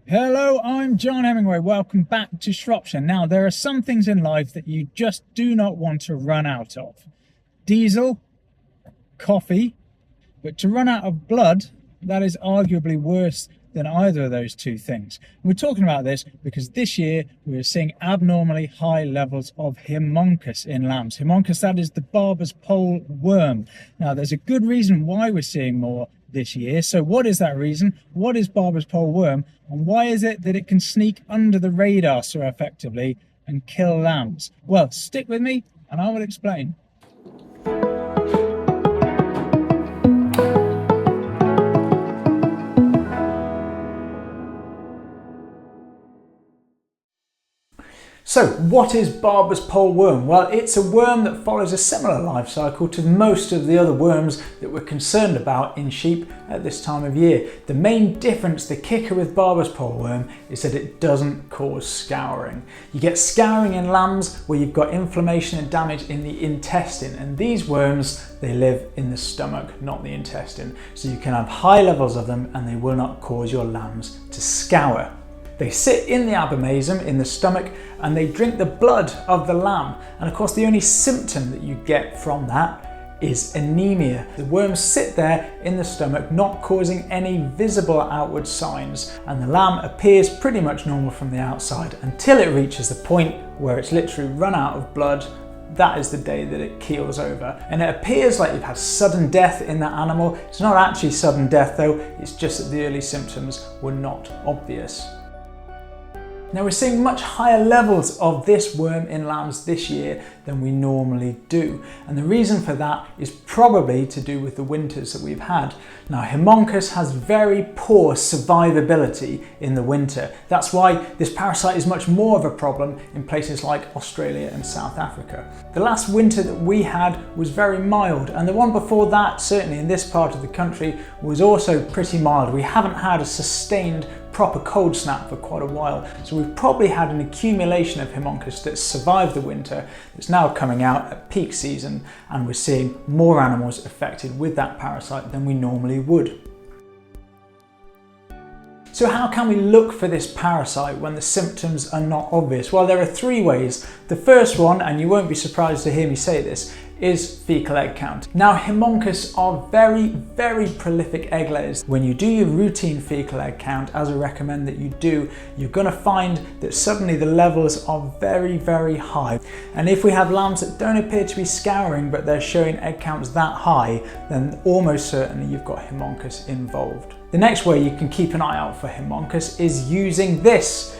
Hello, I'm John Hemingway. Welcome back to Shropshire. Now, there are some things in life that you just do not want to run out of. Diesel, coffee, but to run out of blood, that is arguably worse than either of those two things. We're talking about this because this year we're seeing abnormally high levels of Haemonchus in lambs. Haemonchus, that is the barber's pole worm. Now, there's a good reason why we're seeing more this year. So what is that reason? What is barber's pole worm? And why is it that it can sneak under the radar so effectively and kill lambs? Well, stick with me and I will explain. So what is Barber's pole worm? Well, it's a worm that follows a similar life cycle to most of the other worms that we're concerned about in sheep at this time of year. The main difference, the kicker with Barber's pole worm, is that it doesn't cause scouring. You get scouring in lambs where you've got inflammation and damage in the intestine, and these worms, they live in the stomach, not the intestine. So you can have high levels of them and they will not cause your lambs to scour. They sit in the abomasum, in the stomach, and they drink the blood of the lamb. And of course, the only symptom that you get from that is anemia. The worms sit there in the stomach, not causing any visible outward signs, and the lamb appears pretty much normal from the outside until it reaches the point where it's literally run out of blood. That is the day that it keels over. And it appears like you've had sudden death in that animal. It's not actually sudden death though, it's just that the early symptoms were not obvious. Now we're seeing much higher levels of this worm in lambs this year than we normally do. And the reason for that is probably to do with the winters that we've had. Now Haemonchus has very poor survivability in the winter. That's why this parasite is much more of a problem in places like Australia and South Africa. The last winter that we had was very mild, and the one before that, certainly in this part of the country, was also pretty mild. We haven't had a sustained proper cold snap for quite a while, so we've probably had an accumulation of Haemonchus that's survived the winter, that's now coming out at peak season, and we're seeing more animals affected with that parasite than we normally would. So how can we look for this parasite when the symptoms are not obvious? Well, there are three ways. The first one, and you won't be surprised to hear me say this, is fecal egg count. Now Haemonchus are very prolific egg layers. When you do your routine fecal egg count, as I recommend that you do, you're going to find that suddenly the levels are very high. And if we have lambs that don't appear to be scouring but they're showing egg counts that high, then almost certainly you've got Haemonchus involved. The next way you can keep an eye out for Haemonchus is using this,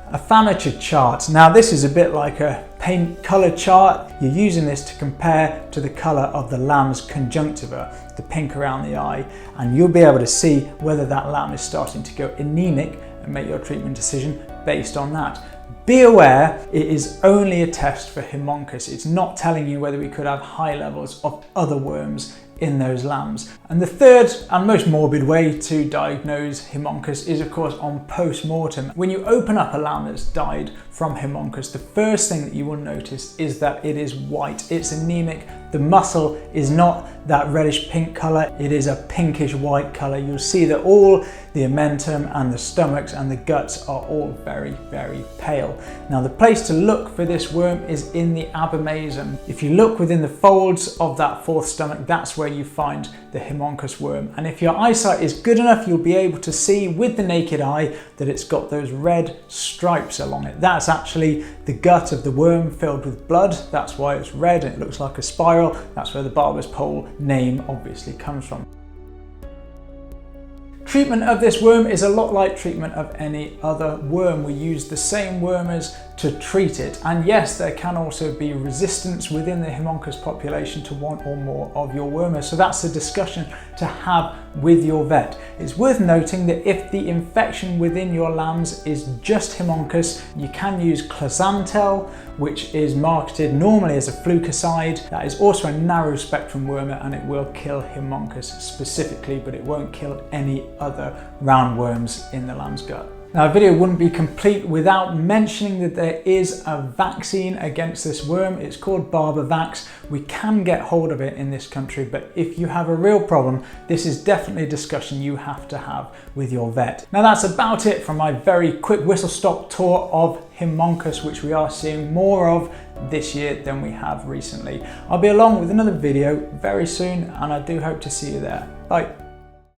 a Famature chart. Now this is a bit like a paint colour chart. You're using this to compare to the colour of the lamb's conjunctiva, the pink around the eye, and you'll be able to see whether that lamb is starting to go anemic and make your treatment decision based on that. Be aware, it is only a test for Haemonchus. It's not telling you whether we could have high levels of other worms in those lambs. And the third and most morbid way to diagnose Haemonchus is of course on post-mortem. When you open up a lamb that's died from Haemonchus, the first thing that you will notice is that it is white. It's anemic. The muscle is not that reddish pink colour, it is a pinkish white colour. You'll see that all the omentum and the stomachs and the guts are all very pale. Now the place to look for this worm is in the abomasum. If you look within the folds of that fourth stomach, that's where you find the Haemonchus worm. And if your eyesight is good enough, you'll be able to see with the naked eye that it's got those red stripes along it. That's actually the gut of the worm filled with blood. That's why it's red and it looks like a spiral. That's where the barber's pole name obviously comes from. Treatment of this worm is a lot like treatment of any other worm. We use the same wormers to treat it, and yes, there can also be resistance within the Haemonchus population to one or more of your wormers, so that's a discussion to have with your vet. It's worth noting that if the infection within your lambs is just Haemonchus, you can use Closantel, which is marketed normally as a flucicide. That is also a narrow spectrum wormer and it will kill Haemonchus specifically, but it won't kill any other roundworms in the lamb's gut. Now, a video wouldn't be complete without mentioning that there is a vaccine against this worm. It's called Barber Vax. We can get hold of it in this country, but if you have a real problem, this is definitely a discussion you have to have with your vet. Now, that's about it from my very quick whistle-stop tour of Haemonchus, which we are seeing more of this year than we have recently. I'll be along with another video very soon, and I do hope to see you there. Bye.